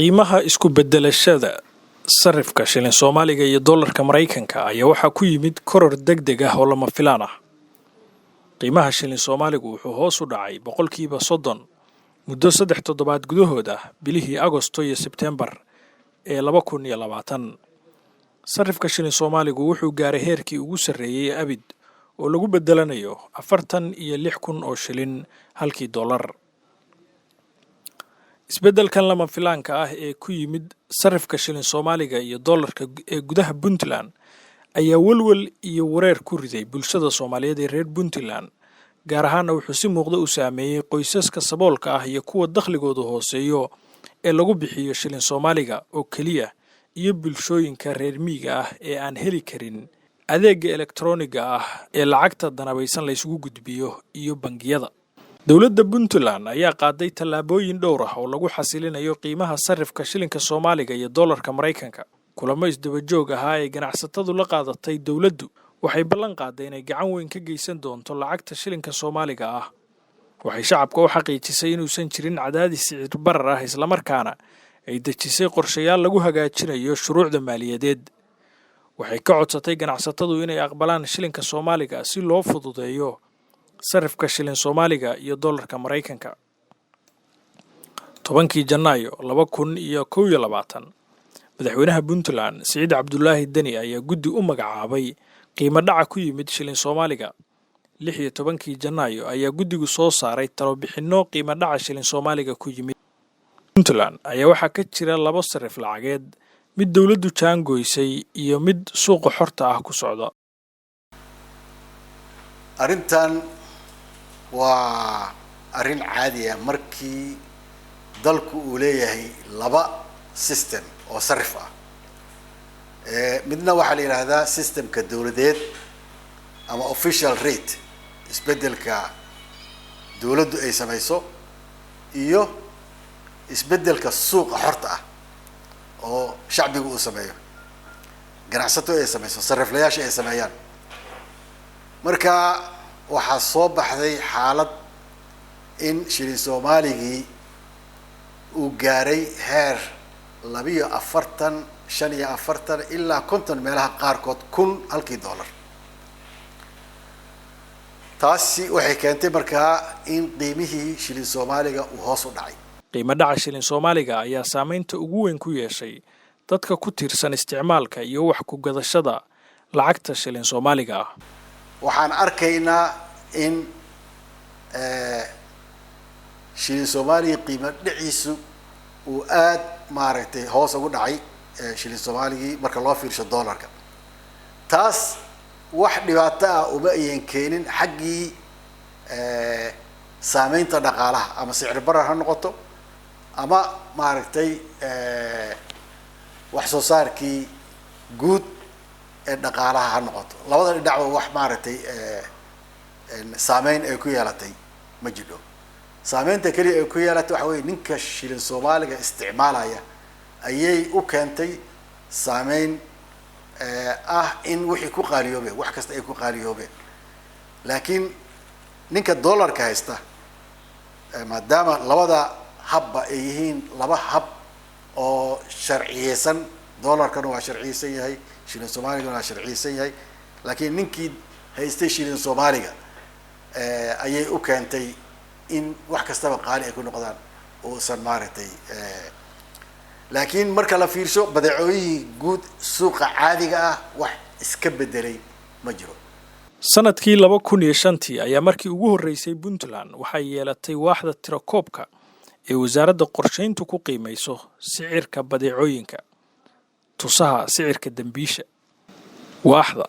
qiimaha isku beddelashada sarifka shilin Soomaaliga iyo dollarka Mareykanka ayaa waxaa ku yimid koror degdeg ah oo lama filaan ah. Qiimaha shilin Soomaaligu wuxuu hoos u dhacay boqolkiiba 30 muddo 3 toddobaad gudahood ah bilihii Agoosto iyo Sebtembar ee 2020. Sarifka shilin Soomaaligu wuxuu gaaray heerkii ugu sarreeyay abid oo lagu beddelanayo 46,000 oo shilin halkii dollar. Isbeddelkan lama filaanka ah ee ku yimid sarifka shilin Soomaaliga iyo dollarka ee gudaha Puntland ayaa walwal iyo wareer ku riday bulshada Soomaaliyeed ee reer Puntland, gaar ahaan wuxuu si muuqda u saameeyay qoysaska saboolka ah iyo kuwa dakhligoodu hooseeyo ee lagu bixiyo shilin Soomaaliga oo kaliya iyo bulshooyinka reer miyiga ah ee aan heli karin adeegga elektarooniga ah ee lacagta danabaysan la isugu gudbiyo iyo bangiyada. Dowladda Puntland ayaa qaaday tallaabooyin dhowr ah oo lagu xasilinayo qiimaha sarifka shilinka Soomaaliga iyo dollarka Mareykanka. Kulamo isdaba joog ah ay ganacsatadu la qaadatay dowladdu waxay ballan qaaday inay gacan weyn ka geysan doonto lacagta shilinka Soomaaliga ah. Waxay shacabka u xaqiijisay inuusan jirin cadaadis sicir barar ah, isla markaana ay dejisay qorshayaal lagu hagaajinayo shuruucda maaliyadeed. Waxay ka codsatay ganacsatadu inay aqbalaan shilinka Soomaaliga si loo fududeeyo sarifka shilin Soomaaliga iyo dollarka Mareykanka. 10 Janaayo 2021, madaxweynaha Puntland Siciid Cabdullaahi Deni ayaa guddi u magacaabay qiimo dhaca ku yimid shilin Soomaaliga. 16 Janaayo ayaa guddigu soo saaray talo bixinno qiimo dhaca shilin Soomaaliga ku yimid. Puntland ayaa waxaa ka jira 2 sarif lacageed, mid dowladdu jaangoysay iyo mid suuqa xorta ah ku socda. Arrintan waa arrin caadi ah markii dalku uu leeyahay 2 system oo sarif ah. Midna waxaa la yiraahdaa systemka dawladeed ama official rate, isbeddelka dawladdu ay samayso, iyo isbeddelka suuqa xorta ah oo shacbigu uu sameeyo, ganacsato ay samayso, sariflayaasha ay sameeyaan. Marka waxaa soo baxday xaalad in shilin Soomaaligii uu gaaray heer 42, 45 ilaa 50 meelaha qaarkood 1,000 halkii dollar. Taasi waxay keentay markaa in qiimihii shilin Soomaaliga uu hoos u dhacay. Qiimo dhaca shilin Soomaaliga ayaa saameynta ugu weyn ku yeeshay dadka ku tiirsan isticmaalka iyo wax ku gadashada lacagta shilin Soomaaliga ah. Waxaan arkaynaa in shilin Soomaaliga qiimo dhiciisu uu aad maaragtay hoos ugu dhacay shilin Soomaaligii marka loo fiirsho dollarka. Taas wax dhibaato ah uma ayan keenin xaggii saameynta dhaqaalaha ama sicir barar ha noqoto ama maaragtay wax soo saarkii guud ee dhaqaalaha ha noqoto. Labada dhinac wax maaragtay saameyn ay ku yeelatay ma jiro. Saameynta kaliya ay ku yeelatay waxa weeye ninka shilin Soomaaliga isticmaalaya ayay u keentay saameyn ah in wixii ku qaaliyoobay, wax kasta ay ku qaaliyoobeen. Laakiin ninka dollarka haysta, maadaama labada habba ay yihiin 2 hab oo sharciyeysan, dollarkana waa sharciyeysan yahay, shilin Soomaaliga waa sharciyeysan yahay, laakiin ninkii haystay shilin Soomaaliga ayay u keentay in wax kastaba qaali ay ku noqdaan oo san maaragtay. Laakiin marka la fiirsho badeecooyin guud suuqa caadiga ah wax iska bedelay ma jiro. Sanadkii 2005 ayaa markii ugu horeysay Puntland waxay yeelatay waaxda tirakoobka ee wasaaradda qorsheyntu ku qiimeyso sicirka badeecooyinka, tusaha sicirka dambiisha. Waaxda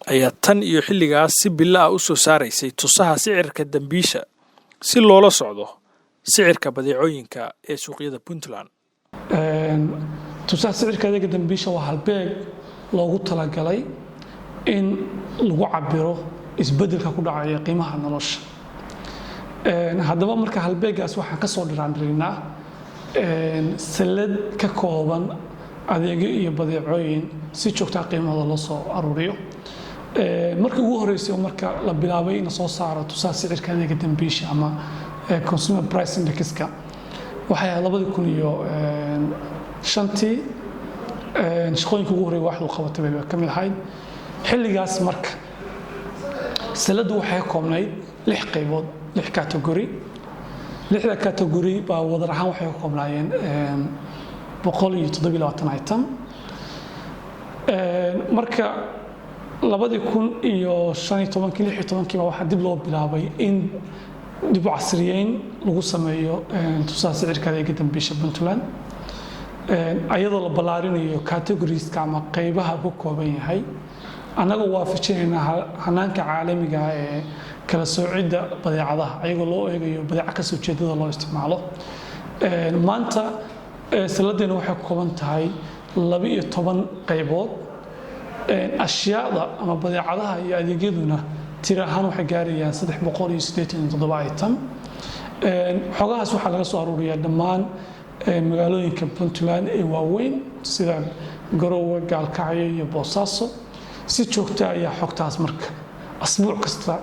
ayaa tan iyo xilligaas si bilo ah u soo saaraysay tusaha sicirka dambiisha si loola socdo sicirka badeecooyinka ee suuqyada Puntland. Tusaha sicirka adeegga dambiisha waa halbeeg loogu talagalay in lagu cabiro isbeddelka ku dhacaya qiimaha nolosha. Haddaba marka halbeegaas waxaan ka soo dhiraandhirinaa salad ka kooban adeegyo iyo badeecooyin si joogto ah qiimahooda loo soo ururiyo. Markii ugu horeysay marka la bilaabay in soo saaro tusaha sicirka adeegga dambiisha ama consumer price index-ka waxay 2000 shantii shaqooyinka ugu horreeya waxdu qabatay bay ka mid ahayd xilligaas marka saladu waxay ka koobnayd 6 qaybood 6 category 6da category baa wadar ahaan waxay ka koobnaayeen 127 item marka 2015 waxaa dib loo bilaabay in dib u casriyeyn lagu sameeyo tusaale sicirka adeega dambiisha Puntland ayadoo la ballaarinayo categorieska ama qaybaha ku kooban yahay anaga waafajinayna hanaanka caalamiga ee kala soocidda badeecadaha ayagoo loo eegayo badeeco ka soo jeedada loo isticmaalo maanta saladeena waxay ku kooban tahay 12 qaybood ashyaada ama badeecadaha iyo adeegyaduna tiro ahaan waxay gaarayaan 387 item xogahaas waxaa laga soo aruuriyaa dhammaan magaalooyinka Puntland ee waaweyn sida Garowe, Gaalkacyo iyo Boosaaso si joogto ah ayaa xogtaas marka asbuuc kasta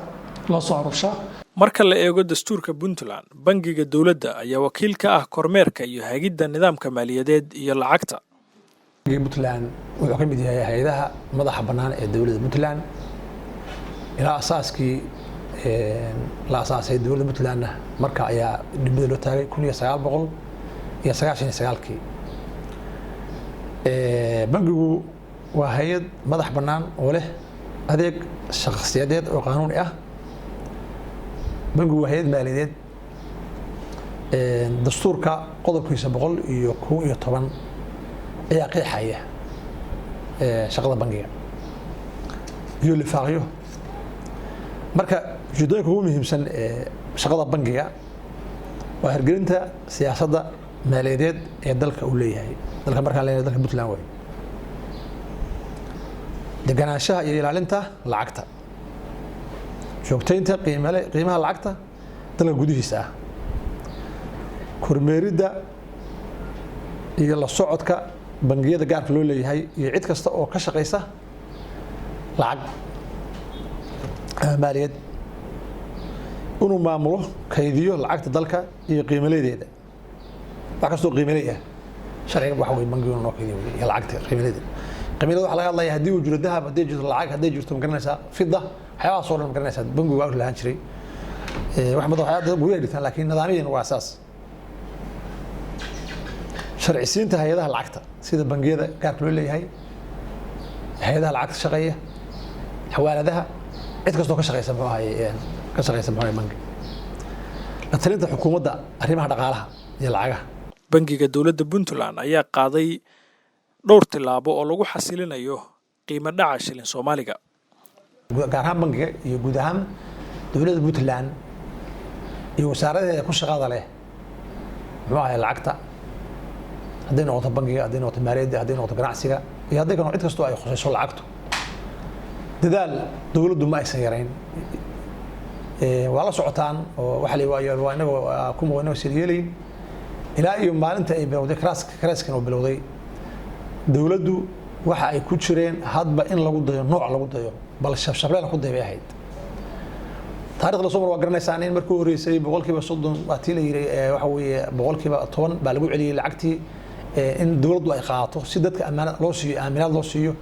loo soo aruurshaa marka la eego dastuurka Puntland bangiga dawladda ayaa wakiil ka ah kormeerka iyo hagidda nidaamka maaliyadeed iyo lacagta Puntland wuxuu ka mid yahay hay'adaha madaxa bannaan ee dawladda Puntland ilaa asaaskii la asaasay dawladda Puntland marka ayaa dibadda loo taagay 1999 bangigu waa hay'ad madax bannaan oo leh adeeg shakhsiyadeed oo qaanuuni ah bangigu waa hay'ad maaliyadeed dastuurka qodobkiisa 111 ayaa qeexaya shaqada bangiga iyo lifaaqyo marka ujeedooyinka ugu muhiimsan ee shaqada bangiga waa hirgelinta siyaasadda maaliyadeed ee dalka uu leeyahay dalka markaan leeyahay dalka Puntland way deganaanshaha iyo ilaalinta lacagta joogtaynta qiimaha lacagta dalka gudihiisa ah kormeeridda iyo la socodka bangiyada gaarka loo leeyahay iyo cid kasta oo ka shaqeysa lacag maaliyad inuu maamulo kaydiyo lacagta dalka iyo qiimadeeda wax kasta oo qiimadeeda sharciga waxa weey bangigu noo kaydiyo iyo lacagta qiimadeeda waxa laga hadlayaa hadii uu jiro dahab hadii jirto lacag hadii jirto magaranaysa fidda waxyaabo soo dhan magaranaysa bangigu waa lahaan jiray wax madax waxyaabo gudaha dhigtaan laakiin nidaamyadana waa asaas sharciyada hay'adaha lacagta sida bangiyada gaarka loo leeyahay hay'adaha lacagta shaqeeya xawaaladaha cid kasta oo ka shaqeysa bangi la talinta xukuumadda arrimaha dhaqaalaha iyo lacagaha bangiga dawladda Puntland ayaa qaaday dhowr tilaabo oo lagu xasilinayo qiimo dhaca shilin Soomaaliga gaar ahaan bangiga iyo guud ahaan dawladda Puntland iyo wasaaradaha ku shaqada leh lacagta hadday noqoto bangiga hadday noqoto maaliyadda hadday noqoto ganacsiga iyo hadday ka noqoto cid kasta oo ay khusayso lacagtu dadaal dawladdu ma aysan yarayn waa la socotaan oo waxa la waa inaga kuma wanaag siliyeelin ilaa iyo maalinta ay bilowday karaaskan oo bilowday dawladdu waxa ay ku jireen hadba in lagu dayo nooc lagu dayo bal shabshableen ku dayay ahayd taariikhda soo waa garanaysaan in markii horeysay 30% waa tii la yiri waxa weeye 10% baa lagu celiyay lacagtii in dawladdu ay qaato si dadka amaanad loo siiyo aaminaad loo siiyo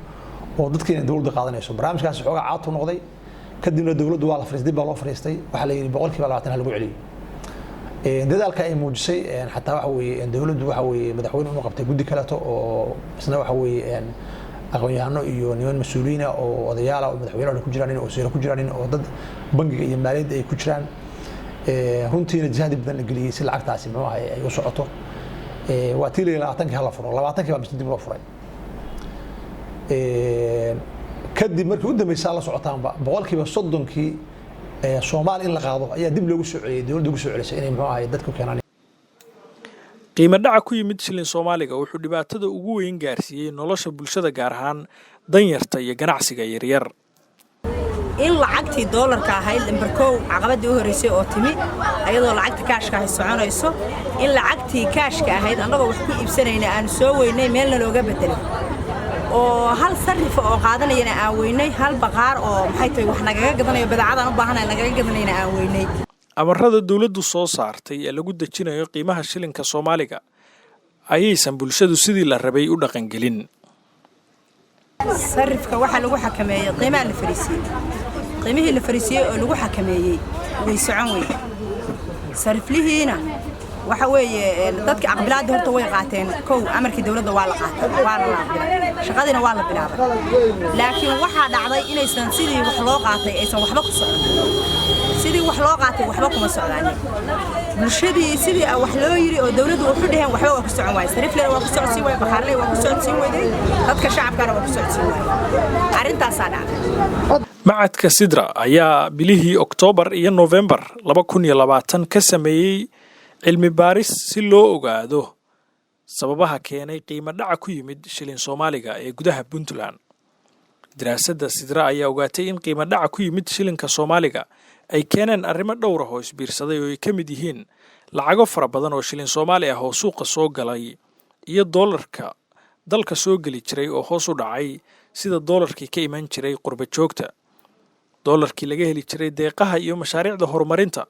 oo dadkina dawladdu qaadanayso barnaamijkaas xogaa caad u noqday kadibna dawladdu waa la fariistay baa loo fariistay waxa la yiri 20% lagu celiyay dadaalka ay muujisay xataa waxa weeye dawladdu waxa weeye madaxweynuhu uu qabtay guddi kale oo isna waxa weeye aqoon-yahano iyo niman mas'uuliyiin oo odayaal oo madaxweynaha ku jiraan oo wasiiro ku jiraan oo dad bangiga iyo maaliyadda ay ku jiraan runtiina jihad badan la geliyay si lacagtaasi ay u socoto waa tii 20 hala furo 20 baa dib loo furay kadib markii u dambeysay la socotaanba 30% Soomaali in la qaado ayaa dib loogu soo celiyay dawladdu ugu soo celisay inay dadku keenaan qiimo dhaca ku yimid shilin Soomaaliga wuxuu dhibaatada ugu weyn gaarsiiyay nolosha bulshada gaar ahaan danyarta iyo ganacsiga yaryar in lacagtii doolarka ahayd lambarkow caqabadii u horeysay oo timi ayadoo lacagta kaashka ay soconayso in lacagtii kaashka ahayd anagoo wax ku iibsanayna aan soo weynay meelna looga bedelay oo hal sarif oo qaadanayna aan weynay hal baqaar oo maxay tahay wax nagaga gadanayo badeecada aan u baahanahay nagaga gadanayna aan weynay amarada dawladdu soo saartay ee lagu dejinayo qiimaha shilinka Soomaaliga ayaysan bulshadu sidii la rabay u dhaqangelin. sarifka waxaa lagu xakameeyay qiimaha la fariisiyay qiimihii la fariisiyay oo lagu xakameeyay way socon weyn sariflihiina waxa weeye dadka aqbalaada horta way qaateen kow amarkii dawladda waa la qaatay waa la bilaabay shaqadina waa la bilaabay laakiin waxa dhacday inaysan sidii wax loo qaatay aysan waxba ku socon sidii wax loo qaatay waxba kuma socdaan bulshadii sidii wax loo yiri oo dawladdu wuxuu dhaheen waxba waa ku socon waay sariflana waa ku socodsiin waay bakhaarley waa ku socodsiin waay dadka shacabkana waa ku socodsiin waay arrintaas dhacday. Macadka Sidra ayaa bilihii Oktoobar iyo November 2020 ka sameeyay cilmi baaris si loo ogaado sababaha keenay qiimo dhaca ku yimid shilin Soomaaliga ee gudaha Puntland. Daraasadda Sidra ayaa ogaatay in qiimo dhaca ku yimid shilinka Soomaaliga ay keeneen arrimo dhowr ah oo isbiirsaday oo ay ka mid yihiin lacago fara badan oo shilin Soomaali ah oo suuqa soo galay iyo doolarka dalka soo gali jiray oo hoos u dhacay sida doolarkii ka iman jiray qurba joogta, doolarkii laga heli jiray deeqaha iyo mashaariicda horumarinta,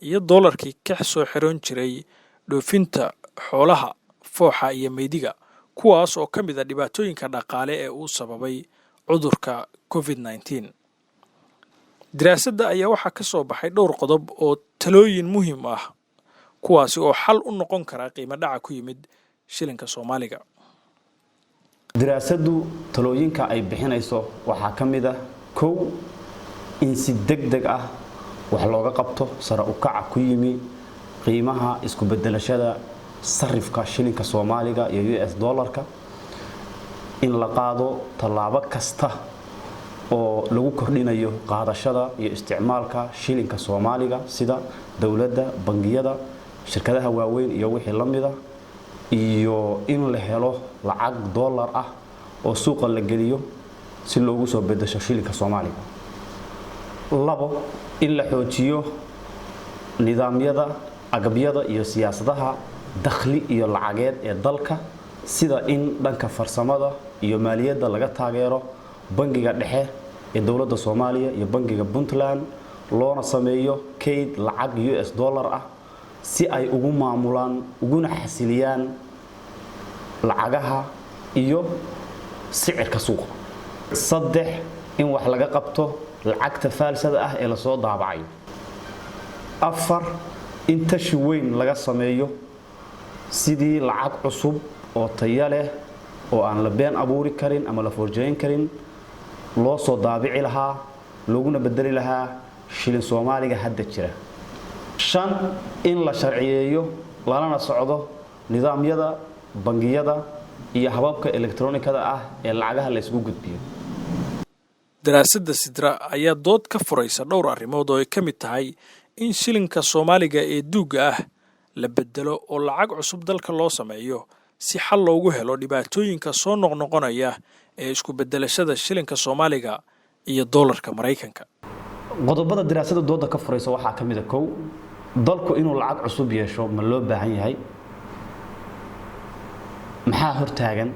iyo doolarkii ka soo xiroon jiray dhoofinta xoolaha, fooxa iyo meediga, kuwaas oo ka mid ah dhibaatooyinka dhaqaale ee uu sababay cudurka COVID-19. Daraasadda ayaa waxaa ka soo baxay dhowr qodob oo talooyin muhiim ah kuwaasi oo xal u noqon kara qiimo dhaca ku yimid shilinka Soomaaliga. daraasaddu talooyinka ay bixinayso waxaa ka mid ah kow in si degdeg ah wax looga qabto sare u kaca ku yimi qiimaha isku bedelashada sarifka shilinka Soomaaliga iyo US dollarka, in la qaado tallaabo kasta oo lagu kordhinayo qaadashada iyo isticmaalka shilinka Soomaaliga sida dawladda, bangiyada, shirkadaha waaweyn iyo wixii la mid ah, iyo in la helo lacag dollar ah oo suuqa la geliyo si loogu soo bedesho shilinka Soomaaliga. labo in la xoojiyo nidaamyada agabyada iyo siyaasadaha dakhli iyo lacageed ee dalka sida in dhanka farsamada iyo maaliyadda laga taageero bangiga dhexe ee dawladda Soomaaliya iyo bangiga Puntland loona sameeyo kayd lacag US dollar ah si ay ugu maamulaan uguna xasiliyaan lacagaha iyo sicirka suuqa. saddex in wax laga qabto lacagta faalsada ah ee la soo daabacay. afar in tashi weyn laga sameeyo sidii lacag cusub oo tayo leh oo aan la been abuuri karin ama la forjayn karin loo soo daabici lahaa looguna bedeli lahaa shilin Soomaaliga hadda jira. shan in la sharciyeeyo lana socdo nidaamyada bangiyada iyo hababka elektaroonikada ah ee lacagaha la isku gudbiyo. Daraasadda Sidra ayaa dood ka furaysa dhowr arrimood oo ay ka mid tahay in shilinka Soomaaliga ee duuga ah la bedelo oo lacag cusub dalka loo sameeyo si xal loogu helo dhibaatooyinka soo noqnoqonaya ee isku bedelashada shilinka Soomaaliga iyo doolarka Mareykanka. qodobada daraasadda dooda ka furaysa waxaa ka mid ah kow dalku inuu lacag cusub yeesho ma loo baahan yahay, maxaa hortaagan,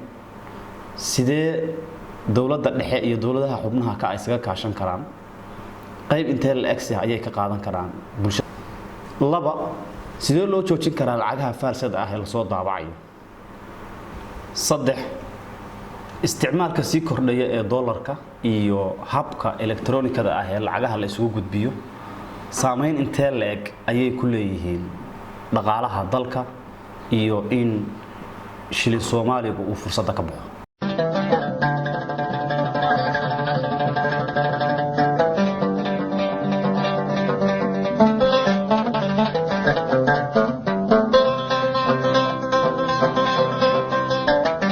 sidee dawladda dhexe iyo dawladaha xubnaha ka ay isaga kaashan karaan, qayb intee la egsi ayay ka qaadan karaan bulshada. laba sidee loo joojin karaa lacagaha faalsada ah ee la soo daabacayo. saddex isticmaalka sii kordhaya ee dollarka iyo habka elektaroonikada ah ee lacagaha la isugu gudbiyo saameyn intee la eg ayay ku leeyihiin dhaqaalaha dalka iyo in shilin Soomaaligu uu fursad ka baxo.